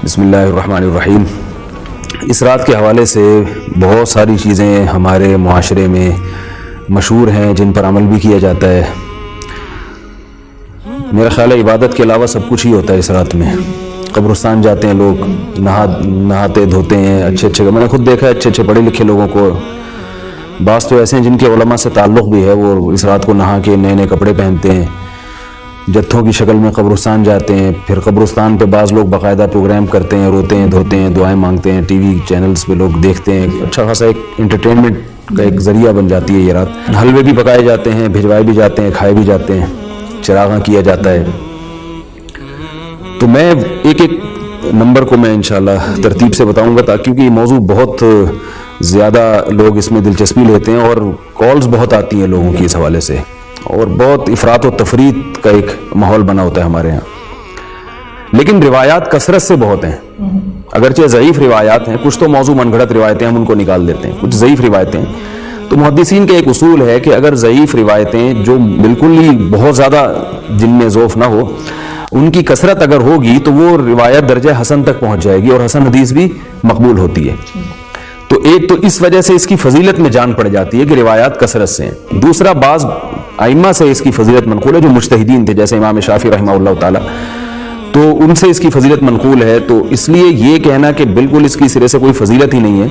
بسم اللہ الرحمن الرحیم۔ اس رات کے حوالے سے بہت ساری چیزیں ہمارے معاشرے میں مشہور ہیں جن پر عمل بھی کیا جاتا ہے۔ میرا خیال ہے عبادت کے علاوہ سب کچھ ہی ہوتا ہے اس رات میں۔ قبرستان جاتے ہیں لوگ، نہاتے دھوتے ہیں، اچھے میں نے خود دیکھا ہے اچھے پڑھے لکھے لوگوں کو۔ بعض تو ایسے ہیں جن کے علماء سے تعلق بھی ہے، وہ اس رات کو نہا کے نئے کپڑے پہنتے ہیں، جتھوں کی شکل میں قبرستان جاتے ہیں۔ پھر قبرستان پہ بعض لوگ باقاعدہ پروگرام کرتے ہیں، روتے ہیں دھوتے ہیں، دعائیں مانگتے ہیں، ٹی وی چینلز پہ لوگ دیکھتے ہیں۔ اچھا خاصا ایک انٹرٹینمنٹ کا ایک ذریعہ بن جاتی ہے یہ رات۔ حلوے بھی پکائے جاتے ہیں، بھجوائے بھی جاتے ہیں، کھائے بھی جاتے ہیں، چراغاں کیا جاتا ہے۔ تو میں ایک نمبر کو میں انشاءاللہ ترتیب سے بتاؤں گا، تاکہ یہ موضوع بہت زیادہ لوگ اس میں دلچسپی لیتے ہیں اور کالز بہت آتی ہیں لوگوں کی اس حوالے سے، اور بہت افراط و تفریط کا ایک ماحول بنا ہوتا ہے ہمارے ہاں۔ لیکن روایات کثرت سے بہت ہیں، اگرچہ ضعیف روایات ہیں، کچھ تو موضوع من گھڑت روایتیں ہم ان کو نکال دیتے ہیں، کچھ ضعیف روایتیں۔ تو محدثین کا ایک اصول ہے کہ اگر ضعیف روایتیں جو بالکل ہی بہت زیادہ جن میں ذوف نہ ہو، ان کی کثرت اگر ہوگی تو وہ روایت درجہ حسن تک پہنچ جائے گی، اور حسن حدیث بھی مقبول ہوتی ہے۔ تو ایک تو اس وجہ سے اس کی فضیلت میں جان پڑ جاتی ہے کہ روایات کثرت سے ہیں۔ دوسرا، بعض ائمہ سے اس کی فضیلت منقول ہے جو مجتہدین تھے، جیسے امام شافعی رحمہ اللہ تعالی، تو ان سے اس کی فضیلت منقول ہے۔ تو اس لیے یہ کہنا کہ بالکل اس کی سرے سے کوئی فضیلت ہی نہیں ہے،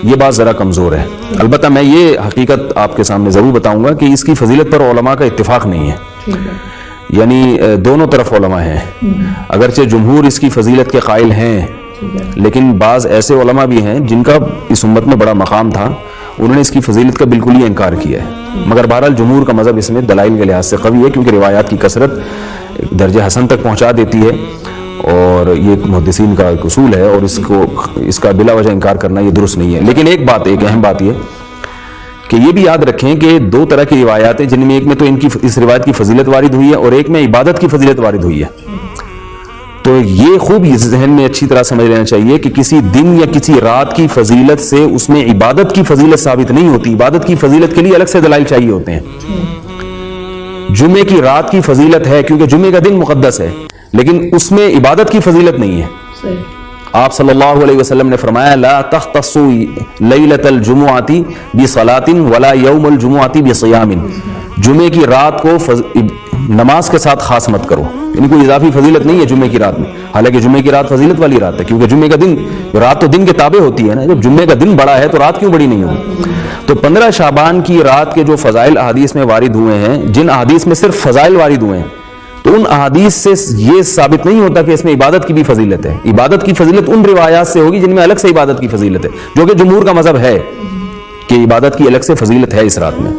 یہ بات ذرا کمزور ہے۔ البتہ میں یہ حقیقت آپ کے سامنے ضرور بتاؤں گا کہ اس کی فضیلت پر علماء کا اتفاق نہیں ہے، یعنی دونوں طرف علماء ہیں۔ اگرچہ جمہور اس کی فضیلت کے قائل ہیں، لیکن بعض ایسے علماء بھی ہیں جن کا اس امت میں بڑا مقام تھا، انہوں نے اس کی فضیلت کا بالکل ہی انکار کیا ہے۔ مگر بہرحال جمہور کا مذہب اس میں دلائل کے لحاظ سے قوی ہے، کیونکہ روایات کی کثرت درجہ حسن تک پہنچا دیتی ہے، اور یہ محدثین کا ایک اصول ہے، اور اس کا بلا وجہ انکار کرنا یہ درست نہیں ہے۔ لیکن ایک اہم بات یہ کہ یہ بھی یاد رکھیں کہ دو طرح کی روایات ہیں، جن میں ایک میں تو اس روایت کی فضیلت وارد ہوئی ہے، اور ایک میں عبادت کی فضیلت وارد ہوئی ہے۔ تو یہ خوب ذہن میں اچھی طرح سمجھ لینا چاہیے کہ کسی دن یا کسی رات کی فضیلت سے اس میں عبادت کی فضیلت ثابت نہیں ہوتی۔ عبادت کی فضیلت کے لیے الگ سے دلائل چاہیے ہوتے ہیں۔ جمعے کی رات کی فضیلت ہے کیونکہ جمعے کا دن مقدس ہے، لیکن اس میں عبادت کی فضیلت نہیں ہے۔ آپ صلی اللہ علیہ وسلم نے فرمایا لا تختصوا لیلۃ الجمعۃ بصلاۃ ولا یوم الجمعۃ بصیام۔ جمعے کی رات کو نماز کے ساتھ خاص مت کرو، یعنی کوئی اضافی فضیلت نہیں ہے جمعے کی رات میں، حالانکہ جمعے کی رات فضیلت والی رات ہے، کیونکہ جمعے کا دن، رات تو دن کے تابع ہوتی ہے نا، جب جمعے کا دن بڑا ہے تو رات کیوں بڑی نہیں ہوگی؟ تو 15 شعبان کی رات کے جو فضائل احادیث میں وارد ہوئے ہیں، جن احادیث میں صرف فضائل وارد ہوئے ہیں، تو ان احادیث سے یہ ثابت نہیں ہوتا کہ اس میں عبادت کی بھی فضیلت ہے۔ عبادت کی فضیلت ان روایات سے ہوگی جن میں الگ سے عبادت کی فضیلت ہے، جو کہ جمہور کا مذہب ہے کہ عبادت کی الگ سے فضیلت ہے اس رات میں۔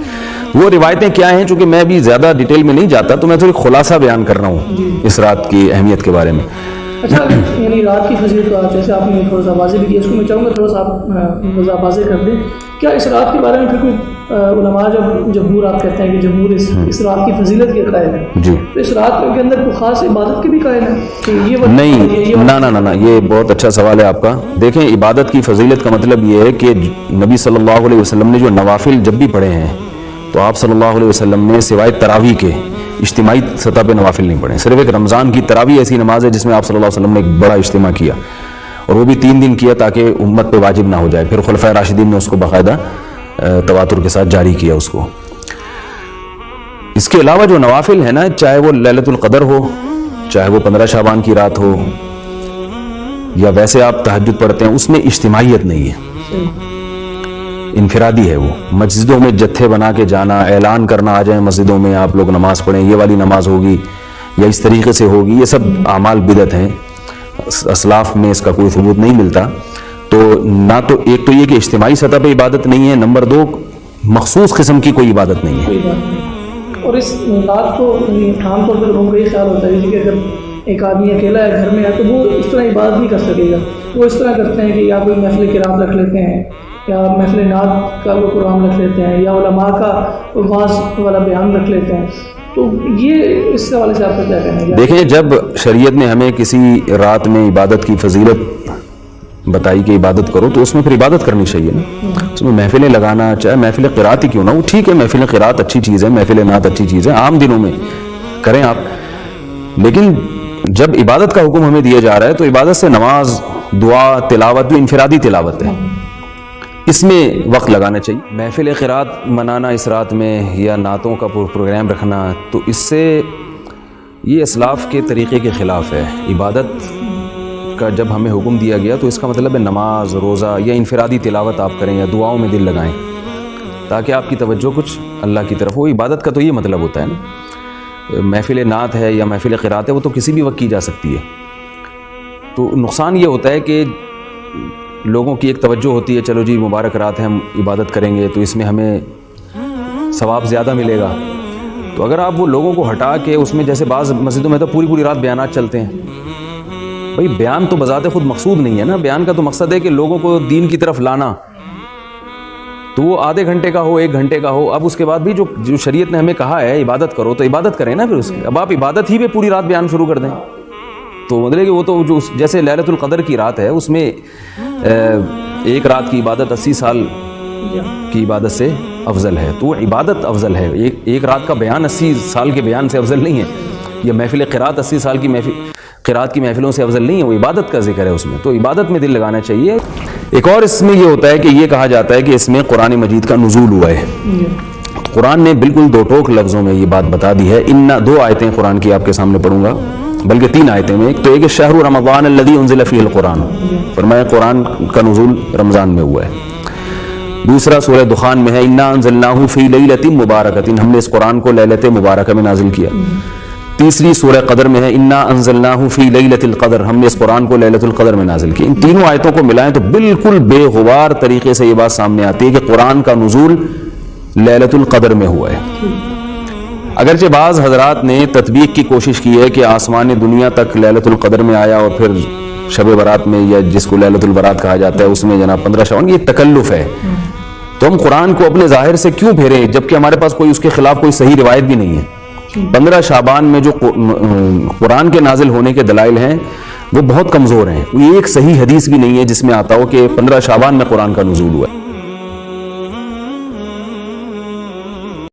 وہ روایتیں کیا ہیں؟ چونکہ میں بھی زیادہ ڈیٹیل میں نہیں جاتا، تو میں تھوڑی خلاصہ بیان کر رہا ہوں اس رات کی اہمیت کے بارے میں۔ اچھا، یعنی رات کی فضیلت کا جیسے آپ نے تھوڑا سا واضح بھی کیا، اس کو میں چاہوں گا تھوڑا سا آپ واضح کر دیں۔ کیا اس رات کے بارے میں پھر کوئی علماء جمہور آپ کہتے ہیں کہ جمہور اس رات کی فضیلت کے قائل ہے، جی، تو اس رات کے اندر کوئی خاص عبادت کے بھی قائل ہے کہ یہ نہیں؟ نہ، یہ بہت اچھا سوال ہے آپ کا۔ دیکھیں، عبادت کی فضیلت کا مطلب یہ ہے کہ نبی صلی اللہ علیہ وسلم نے جو نوافل جب بھی پڑھے ہیں، تو آپ صلی اللہ علیہ وسلم نے سوائے تراویح کے اجتماعی سطح پہ نوافل نہیں پڑھے۔ صرف ایک رمضان کی تراویح ایسی نماز ہے جس میں آپ صلی اللہ علیہ وسلم نے ایک بڑا اجتماع کیا، اور وہ بھی 3 دن کیا تاکہ امت پہ واجب نہ ہو جائے۔ پھر خلفائے راشدین نے اس کو باقاعدہ تواتر کے ساتھ جاری کیا اس کو۔ اس کے علاوہ جو نوافل ہے نا، چاہے وہ لیلۃ القدر ہو، چاہے وہ 15 شعبان کی رات ہو، یا ویسے آپ تہجد پڑھتے ہیں، اس میں اجتماعیت نہیں ہے، انفرادی ہے وہ۔ مسجدوں میں جتھے بنا کے جانا، اعلان کرنا آ جائیں مسجدوں میں آپ لوگ نماز پڑھیں، یہ والی نماز ہوگی یا اس طریقے سے ہوگی، یہ سب اعمال بدعت ہیں، اسلاف میں اس کا کوئی ثبوت نہیں ملتا۔ تو نہ تو ایک تو یہ کہ اجتماعی سطح پہ عبادت نہیں ہے، نمبر 2 مخصوص قسم کی کوئی عبادت نہیں ہے۔ اور اس رات کو عام طور پر لوگوں کا یہ خیال ہوتا ہے کہ اگر ایک آدمی اکیلا ہے گھر میں ہے تو وہ اس طرح عبادت نہیں کر سکے گا، وہ اس طرح کرتے ہیں کہ یا کوئی محفل قرات رکھ لیتے ہیں، یا محفل نعت کا وہ پروگرام رکھ لیتے ہیں، یا علماء کا واعظ والا بیان رکھ لیتے ہیں۔ تو یہ اس حوالے سے آپ کا کیا کہنا ہے؟ دیکھیں، جب شریعت نے ہمیں کسی رات میں عبادت کی فضیلت بتائی کہ عبادت کرو، تو اس میں پھر عبادت کرنی چاہیے نا۔ اس میں محفلیں لگانا، چاہے محفل قرات ہی کیوں نہ ہو، ٹھیک ہے، محفل قرات اچھی چیز ہے، محفل نعت اچھی چیز ہے، عام دنوں میں کریں آپ، لیکن جب عبادت کا حکم ہمیں دیا جا رہا ہے تو عبادت سے نماز، دعا، تلاوت بھی انفرادی تلاوت ہے، اس میں وقت لگانا چاہیے۔ محفل قرات منانا اس رات میں یا نعتوں کا پروگرام رکھنا، تو اس سے یہ اسلاف کے طریقے کے خلاف ہے۔ عبادت کا جب ہمیں حکم دیا گیا تو اس کا مطلب ہے نماز، روزہ یا انفرادی تلاوت آپ کریں یا دعاؤں میں دل لگائیں تاکہ آپ کی توجہ کچھ اللہ کی طرف ہو۔ عبادت کا تو یہ مطلب ہوتا ہے نا۔ محفل نعت ہے یا محفل قرات ہے وہ تو کسی بھی وقت کی جا سکتی ہے۔ تو نقصان یہ ہوتا ہے کہ لوگوں کی ایک توجہ ہوتی ہے، چلو جی مبارک رات ہے ہم عبادت کریں گے تو اس میں ہمیں ثواب زیادہ ملے گا۔ تو اگر آپ وہ لوگوں کو ہٹا کے اس میں، جیسے بعض مسجدوں میں تو پوری رات بیانات چلتے ہیں، بھئی بیان تو بذات خود مقصود نہیں ہے نا، بیان کا تو مقصد ہے کہ لوگوں کو دین کی طرف لانا، تو وہ آدھے گھنٹے کا ہو، 1 گھنٹے کا ہو۔ اب اس کے بعد بھی جو شریعت نے ہمیں کہا ہے عبادت کرو تو عبادت کریں نا۔ پھر اس اب آپ عبادت ہی پہ پوری رات بیان شروع کر دیں تو مطلب کہ وہ تو جو جیسے لیلۃ القدر کی رات ہے اس میں 1 رات کی عبادت 80 سال کی عبادت سے افضل ہے، تو عبادت افضل ہے۔ ایک رات کا بیان 80 سال کے بیان سے افضل نہیں ہے، یا محفل قرات 80 سال کی قرات کی محفلوں سے افضل نہیں ہے، وہ عبادت کا ذکر ہے اس میں، تو عبادت میں دل لگانا چاہیے۔ ایک اور اس میں یہ ہوتا ہے کہ یہ کہا جاتا ہے کہ اس میں قرآن مجید کا نزول ہوا ہے۔ قرآن نے بالکل 2 ٹوک لفظوں میں یہ بات بتا دی ہے۔ 2 آیتیں قرآن کی آپ کے سامنے پڑھوں گا، بلکہ 3 آیتیں میں۔ ایک تو ایک شہر رمضان الذی انزل فیہ القرآن، فرمایا قرآن کا نزول رمضان میں ہوا ہے۔ دوسرا سورہ دخان میں ہے انا انزلناہ فی لیلۃ مبارکۃ، ہم نے اس قرآن کو لیلۃ مبارکہ میں نازل کیا۔ تیسری سورہ قدر میں ہے انا انزلناہ فی لیلۃ القدر، ہم نے اس قرآن کو لیلۃ القدر میں نازل کیا۔ ان تینوں آیتوں کو ملائیں تو بالکل بے غبار طریقے سے یہ بات سامنے آتی ہے کہ قرآن کا نزول لیلۃ القدر میں ہوا ہے۔ اگرچہ بعض حضرات نے تطبیق کی کوشش کی ہے کہ آسمان دنیا تک لیلۃ القدر میں آیا اور پھر شب برات میں، یا جس کو لیلۃ البرات کہا جاتا ہے، اس میں جناب 15 شعبان، یہ تکلف ہے۔ تو ہم قرآن کو اپنے ظاہر سے کیوں پھیریں جبکہ ہمارے پاس کوئی اس کے خلاف کوئی صحیح روایت بھی نہیں ہے۔ 15 شعبان میں جو قرآن کے نازل ہونے کے دلائل ہیں وہ بہت کمزور ہیں، یہ ایک صحیح حدیث بھی نہیں ہے جس میں آتا ہو کہ 15 شعبان میں قرآن کا نزول ہوا ہے۔